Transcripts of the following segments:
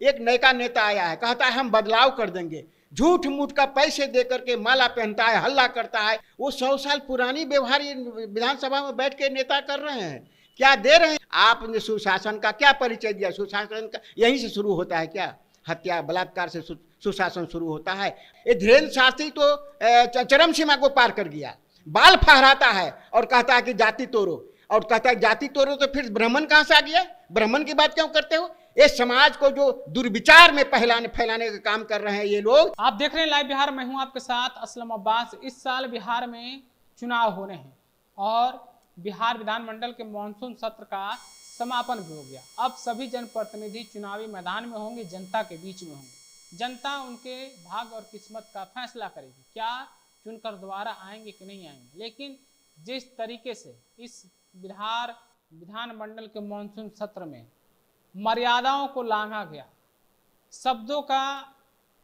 एक नया नेता आया है, कहता है हम बदलाव कर देंगे, झूठ मूठ का पैसे दे करके माला पहनता है, हल्ला करता है। वो 100 साल पुरानी व्यवहार ये विधानसभा में बैठ के नेता कर रहे हैं। क्या दे रहे हैं? आपने सुशासन का क्या परिचय दिया? सुशासन का यहीं से शुरू होता है क्या? हत्या बलात्कार से सुशासन शुरू होता है। ये धीरेन्द्र शास्त्री तो चरम सीमा को पार कर गया। बाल फहराता है और कहता है कि जाति तोड़ो, और कहता है जाति तोड़ो, तो फिर ब्राह्मण कहां से आ गया? ब्राह्मण की बात क्यों करते हो? इस समाज को जो दुर्विचार में फैलाने का काम कर रहे हैं ये लोग। आप देख रहे हैं लाइव बिहार, मैं हूं आपके साथ असलम अब्बास। इस साल बिहार में चुनाव होने हैं और बिहार विधानमंडल के मानसून सत्र का समापन भी हो गया। अब सभी जनप्रतिनिधि चुनावी मैदान में होंगे, जनता के बीच में होंगे। जनता उनके भाग्य और किस्मत का फैसला करेगी, क्या चुनकर दोबारा आएंगे कि नहीं आएंगे। लेकिन जिस तरीके से इस बिहार विधानमंडल के मानसून सत्र में मर्यादाओं को लांघा गया, शब्दों का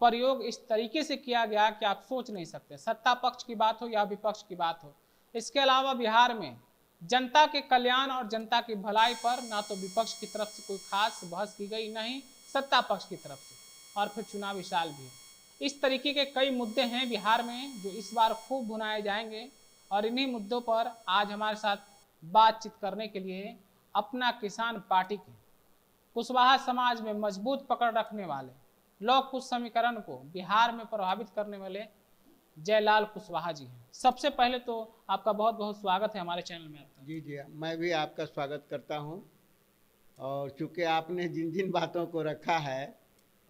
प्रयोग इस तरीके से किया गया कि आप सोच नहीं सकते। सत्ता पक्ष की बात हो या विपक्ष की बात हो, इसके अलावा बिहार में जनता के कल्याण और जनता की भलाई पर ना तो विपक्ष की तरफ से कोई खास बहस की गई, नहीं सत्ता पक्ष की तरफ से। और फिर चुनावी साल भी है। इस तरीके के कई मुद्दे हैं बिहार में जो इस बार खूब भुनाए जाएंगे, और इन्हीं मुद्दों पर आज हमारे साथ बातचीत करने के लिए अपना किसान पार्टी के कुशवाहा समाज में मजबूत पकड़ रखने वाले, लौह कुश समीकरण को बिहार में प्रभावित करने वाले जयलाल कुशवाहा जी हैं। सबसे पहले तो आपका बहुत बहुत स्वागत है हमारे चैनल में। आपका जी, मैं भी आपका स्वागत करता हूं। और चूंकि आपने जिन जिन बातों को रखा है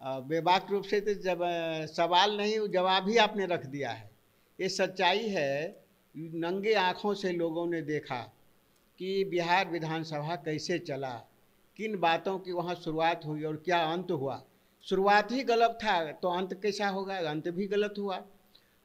बेबाक रूप से, तो जब सवाल नहीं जवाब ही आपने रख दिया है। ये सच्चाई है, नंगे आँखों से लोगों ने देखा कि बिहार विधानसभा कैसे चला, किन बातों की वहाँ शुरुआत हुई और क्या अंत हुआ। शुरुआत ही गलत था तो अंत कैसा होगा? अंत भी गलत हुआ।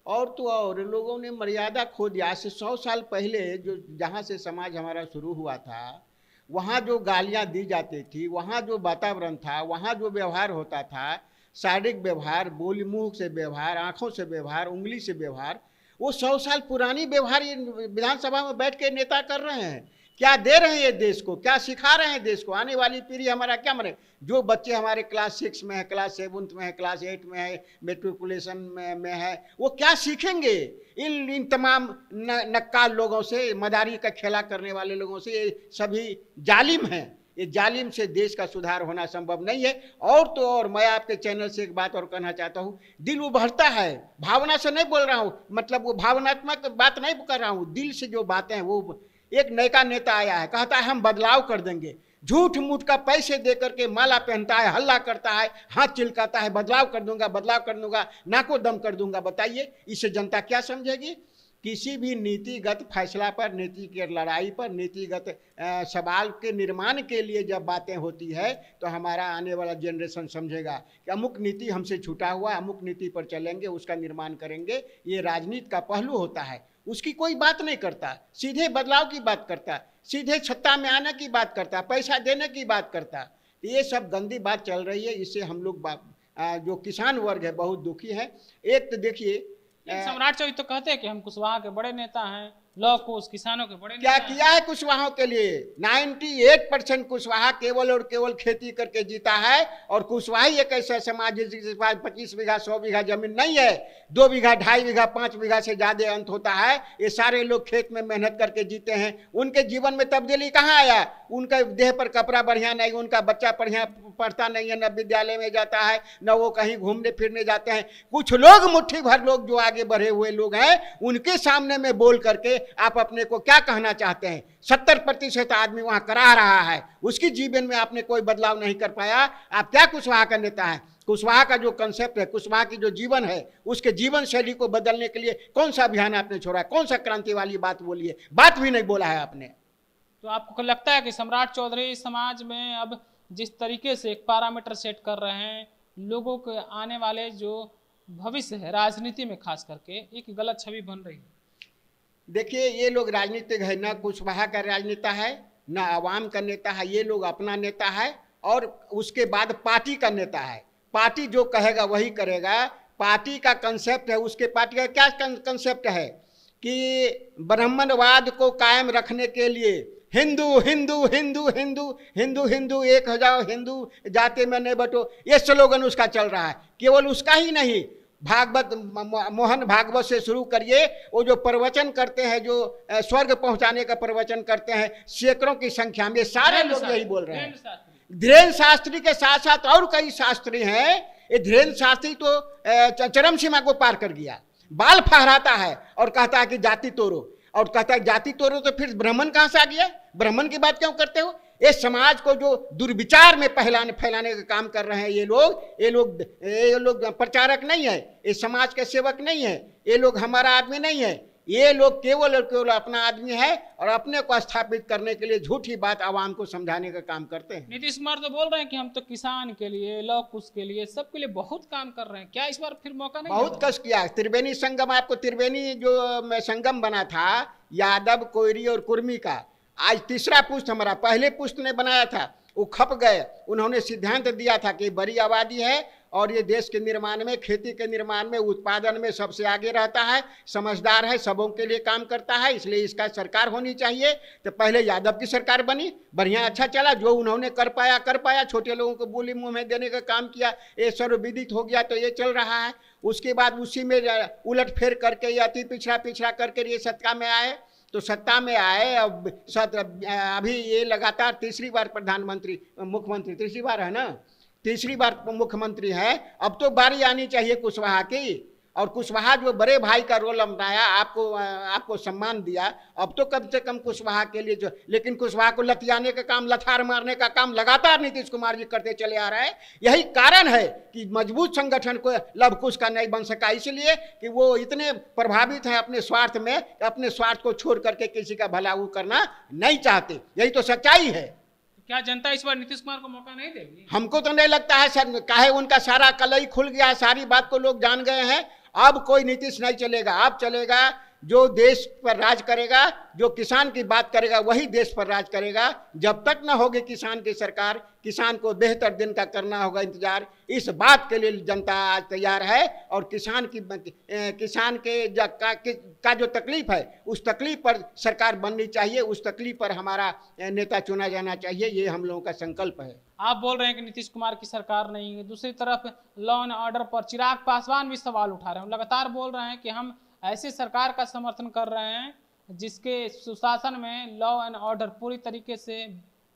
और तो और लोगों ने मर्यादा खो दिया। आज से 100 साल पहले जो जहाँ से समाज हमारा शुरू हुआ था, वहाँ जो गालियाँ दी जाती थी, वहाँ जो वातावरण था, वहाँ जो व्यवहार होता था, शारीरिक व्यवहार, बोली मुँह से व्यवहार, आँखों से व्यवहार, उंगली से व्यवहार, वो 100 साल पुरानी व्यवहार ये विधानसभा में बैठ के नेता कर रहे हैं। क्या दे रहे हैं ये देश को? क्या सिखा रहे हैं देश को? आने वाली पीढ़ी हमारा क्या मरे? जो बच्चे हमारे क्लास 6 में है, क्लास 7 में है, क्लास 8 में है, मेट्रिकुलेशन में है, वो क्या सीखेंगे इन तमाम नक्काल लोगों से, मदारी का खेला करने वाले लोगों से? ये सभी जालिम हैं। ये जालिम से देश का सुधार होना संभव नहीं है। और तो और मैं आपके चैनल से एक बात और कहना चाहता हूँ, दिल उभरता है, भावना से नहीं बोल रहा हूँ, मतलब वो भावनात्मक बात नहीं कर रहा हूँ, दिल से जो बातें हैं। वो एक नया नेता आया है, कहता है हम बदलाव कर देंगे, झूठ मूठ का पैसे दे करके माला पहनता है, हल्ला करता है, हाथ चिलकाता है, बदलाव कर दूंगा, बदलाव कर दूंगा, नाको दम कर दूंगा। बताइए इससे जनता क्या समझेगी? किसी भी नीतिगत फैसला पर, नीति की लड़ाई पर, नीतिगत सवाल के निर्माण के लिए जब बातें होती है तो हमारा आने वाला जनरेशन समझेगा कि अमुक नीति हमसे छूटा हुआ, अमुक नीति पर चलेंगे, उसका निर्माण करेंगे। ये राजनीति का पहलू होता है। उसकी कोई बात नहीं करता, सीधे बदलाव की बात करता, सीधे सत्ता में आने की बात करता, पैसा देने की बात करता। ये सब गंदी बात चल रही है। इससे हम लोग जो किसान वर्ग है बहुत दुखी है। एक तो देखिए, सम्राट चौधरी तो कहते हैं कि हम कुशवाहा के बड़े नेता हैं, लौह कुश किसानों के बड़े क्या नेता किया है कुशवाहों के लिए? 98% कुशवाहा केवल और केवल खेती करके जीता है। और कुशवाहा ही एक ऐसा समाज है जिसके पास 25 बीघा 100 बीघा जमीन नहीं है, 2 बीघा 2.5 बीघा 5 बीघा से ज्यादा अंत होता है। ये सारे लोग खेत में मेहनत करके जीते हैं। उनके जीवन में तब्दीली कहाँ आया? उनका देह पर कपड़ा बढ़िया नहीं, उनका बच्चा बढ़िया पढ़ता नहीं है, न विद्यालय में जाता है, न वो कहीं घूमने फिरने जाते हैं। कुछ लोग, मुट्ठी भर लोग जो आगे बढ़े हुए लोग हैं, उनके सामने में बोल करके आप अपने को क्या कहना चाहते हैं? 70% आदमी वहां करा रहा है, उसकी जीवन में आपने कोई बदलाव नहीं कर पाया। आप क्या कुशवाहा का नेता है? कुशवाहा का जो कंसेप्ट है, कुशवाहा की जो जीवन है, उसके जीवन शैली को बदलने के लिए कौन सा अभियान आपने छोड़ा? कौन सा क्रांति वाली बात बोली है? बात भी नहीं बोला है आपने। तो आपको लगता है कि सम्राट चौधरी समाज में अब जिस तरीके से एक पैरामीटर सेट कर रहे हैं, लोगों के आने वाले जो भविष्य है राजनीति में खास करके, एक गलत छवि बन रही है? देखिए, ये लोग राजनीतिक है, ना कुशवाहा का राजनेता है, ना आवाम का नेता है। ये लोग अपना नेता है और उसके बाद पार्टी का नेता है। पार्टी जो कहेगा वही करेगा। पार्टी का कंसेप्ट है, उसके पार्टी का क्या कंसेप्ट है कि ब्राह्मणवाद को कायम रखने के लिए हिंदू हिंदू हिंदू हिंदू हिंदू हिंदू एक हो जाओ, हिंदू जाति में नहीं बटो, ये स्लोगन उसका चल रहा है। केवल उसका ही नहीं, भागवत मोहन भागवत से शुरू करिए, वो जो प्रवचन करते हैं, जो स्वर्ग पहुंचाने का प्रवचन करते हैं सैकड़ों की संख्या में, सारे लोग यही बोल रहे हैं। धीरेन्द्र शास्त्री के साथ साथ और कई शास्त्री हैं। ये धीरेन्द्र शास्त्री तो चरम सीमा को पार कर गया, बाल फहराता है और कहता है कि जाति तोड़ो, और कहता है जाति तोड़ो, तो फिर ब्राह्मण कहां से आ गया? ब्राह्मण की बात क्यों करते हो? ये समाज को जो दुर्विचार में फैलाने का काम कर रहे हैं ये लोग प्रचारक नहीं है, ये समाज के सेवक नहीं है, ये लोग हमारा आदमी नहीं है, ये लोग केवल और केवल अपना आदमी है और अपने को स्थापित करने के लिए झूठी बात आवाम को समझाने का काम करते हैं। नीतीश कुमार तो बोल रहे हैं कि हम तो किसान के लिए, लौ कुश के लिए, सबके लिए बहुत काम कर रहे हैं, क्या इस बार फिर मौका नहीं? बहुत कष्ट किया। त्रिवेणी संगम, आपको त्रिवेणी जो संगम बना था यादव, कोयरी और कुर्मी का, आज तीसरा पुष्ट हमारा, पहले पुष्ट ने बनाया था, वो खप गए। उन्होंने सिद्धांत दिया था कि बड़ी आबादी है और ये देश के निर्माण में, खेती के निर्माण में, उत्पादन में सबसे आगे रहता है, समझदार है, सबों के लिए काम करता है, इसलिए इसका सरकार होनी चाहिए। तो पहले यादव की सरकार बनी, बढ़िया अच्छा चला, जो उन्होंने कर पाया, छोटे लोगों को बोली मुंह में देने का काम किया, ये सर्वविदित हो गया, तो ये चल रहा है। उसके बाद उसी में उलट फेर करके, ये अति पिछड़ा करके ये सत्ता में आए, तो सत्ता में आए। अब अभी ये लगातार तीसरी बार मुख्यमंत्री तीसरी बार है ना, तीसरी बार मुख्यमंत्री है। अब तो बारी आनी चाहिए कुशवाहा की, और कुशवाहा जो बड़े भाई का रोल निभाया, आपको सम्मान दिया, अब तो कम से कम कुशवाहा के लिए जो, लेकिन कुशवाहा को लतियाने का काम, लथार मारने का काम लगातार नीतीश कुमार जी करते चले आ रहे हैं। यही कारण है कि मजबूत संगठन को लव कुश का नहीं बन सका, इसलिए कि वो इतने प्रभावित हैं अपने स्वार्थ में, अपने स्वार्थ को छोड़ करके किसी का भला वो करना नहीं चाहते। यही तो सच्चाई है। क्या जनता इस बार नीतीश कुमार को मौका नहीं देगी? हमको तो नहीं लगता है सर, काहे उनका सारा कलई खुल गया है, सारी बात को लोग जान गए हैं। अब कोई नीतीश नहीं चलेगा, अब चलेगा जो देश पर राज करेगा, जो किसान की बात करेगा, वही देश पर राज करेगा। जब तक न होगी किसान की सरकार, किसान को बेहतर दिन का करना होगा इंतजार। इस बात के लिए जनता आज तैयार है, और किसान का जो तकलीफ है, उस तकलीफ पर सरकार बननी चाहिए, उस तकलीफ पर हमारा नेता चुना जाना चाहिए, ये हम लोगों का संकल्प है। आप बोल रहे हैं कि नीतीश कुमार की सरकार नहीं है, दूसरी तरफ लॉ एंड ऑर्डर पर चिराग पासवान भी सवाल उठा रहे हैं, लगातार बोल रहे हैं कि हम ऐसी सरकार का समर्थन कर रहे हैं जिसके सुशासन में लॉ एंड ऑर्डर पूरी तरीके से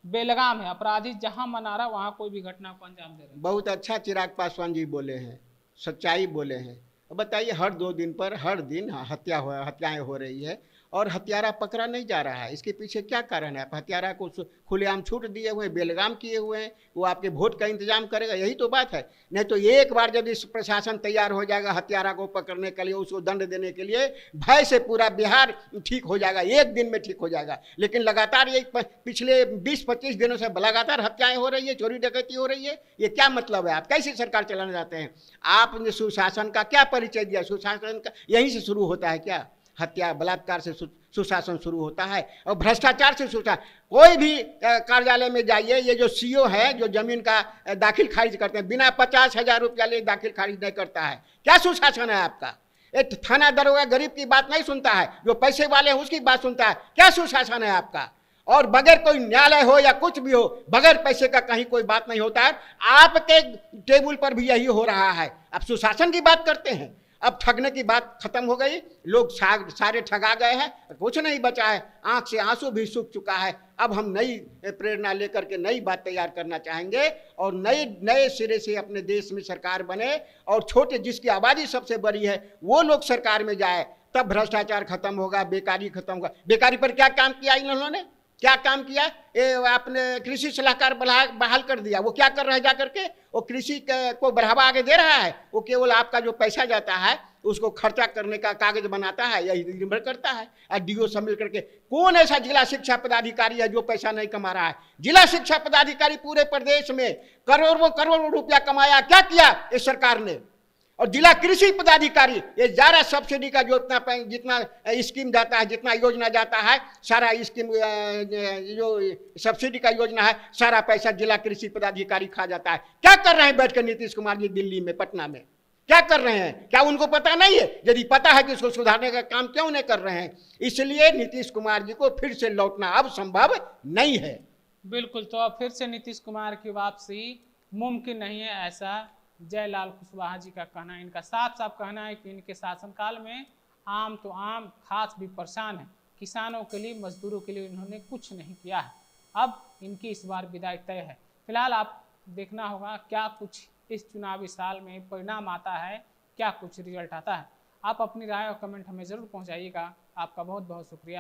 बेलगाम है, अपराधी जहां मना रहा वहां कोई भी घटना को अंजाम दे रहे हैं। बहुत अच्छा चिराग पासवान जी बोले हैं, सच्चाई बोले हैं। अब बताइए, हर 2 दिन पर हर दिन हत्याएं हो रही है और हत्यारा पकड़ा नहीं जा रहा है, इसके पीछे क्या कारण है? आप हत्यारा को खुलेआम छूट दिए हुए, बेलगाम किए हुए हैं, वो आपके वोट का इंतजाम करेगा, यही तो बात है। नहीं तो एक बार जब इस प्रशासन तैयार हो जाएगा हत्यारा को पकड़ने के लिए, उसको दंड देने के लिए, भय से पूरा बिहार ठीक हो जाएगा, एक दिन में ठीक हो जाएगा। लेकिन लगातार ये पिछले 20-25 दिनों से लगातार हत्याएं हो रही है, चोरी डकैती हो रही है, ये क्या मतलब है? आप कैसी सरकार चलाना चाहते हैं? आपने सुशासन का क्या परिचय दिया? सुशासन का यहीं से शुरू होता है क्या? हत्या बलात्कार से सुशासन शुरू होता है, और भ्रष्टाचार से सुशासन। कोई भी कार्यालय में जाइए, ये जो सीओ है, जो जमीन का दाखिल खारिज करते हैं, बिना 50,000 रुपया ले दाखिल खारिज नहीं करता है, क्या सुशासन है आपका? एक थाना दरोगा गरीब की बात नहीं सुनता है, जो पैसे वाले हैं उसकी बात सुनता है, क्या सुशासन है आपका? और बगैर कोई न्यायालय हो या कुछ भी हो, बगैर पैसे का कहीं कोई बात नहीं होता है। आपके टेबल पर भी यही हो रहा है, आप सुशासन की बात करते हैं। अब ठगने की बात खत्म हो गई, लोग सारे ठगा गए हैं, कुछ नहीं बचा है, आंख से आंसू भी सूख चुका है। अब हम नई प्रेरणा लेकर के नई बात तैयार करना चाहेंगे, और नए सिरे से अपने देश में सरकार बने, और छोटे जिसकी आबादी सबसे बड़ी है वो लोग सरकार में जाए, तब भ्रष्टाचार खत्म होगा, बेकारी खत्म होगा। बेकारी पर क्या काम किया इन्होंने? क्या काम किया? आपने कृषि सलाहकार बहाल कर दिया, वो क्या कर रहा है जा करके? वो कृषि को बढ़ावा आगे दे रहा है, वो केवल आपका जो पैसा जाता है उसको खर्चा करने का कागज बनाता है, यही निर्भर करता है। और डीओ से मिल करके कौन ऐसा जिला शिक्षा पदाधिकारी है जो पैसा नहीं कमा रहा है? जिला शिक्षा पदाधिकारी पूरे प्रदेश में करोड़ों रुपया कमाया, क्या किया इस सरकार ने? और जिला कृषि पदाधिकारी, ये सारा सब्सिडी का जितना स्कीम जाता है, जितना योजना जाता है, सारा स्कीम जो सब्सिडी का योजना है, सारा पैसा जिला कृषि पदाधिकारी खा जाता है। क्या कर रहे हैं बैठ कर नीतीश कुमार जी दिल्ली में, पटना में? क्या कर रहे हैं? क्या उनको पता नहीं है? यदि पता है कि इसको सुधारने का काम क्यों नहीं कर रहे हैं? इसलिए नीतीश कुमार जी को फिर से लौटना अब संभव नहीं है। बिल्कुल, तो अब फिर से नीतीश कुमार की वापसी मुमकिन नहीं है, ऐसा जयलाल कुशवाहा जी का कहना है। इनका साफ साफ कहना है कि इनके शासनकाल में आम तो आम, खास भी परेशान है। किसानों के लिए, मजदूरों के लिए इन्होंने कुछ नहीं किया है। अब इनकी इस बार विदाई तय है। फिलहाल आप देखना होगा क्या कुछ इस चुनावी साल में परिणाम आता है, क्या कुछ रिजल्ट आता है। आप अपनी राय और कमेंट हमें ज़रूर पहुँचाइएगा। आपका बहुत बहुत शुक्रिया।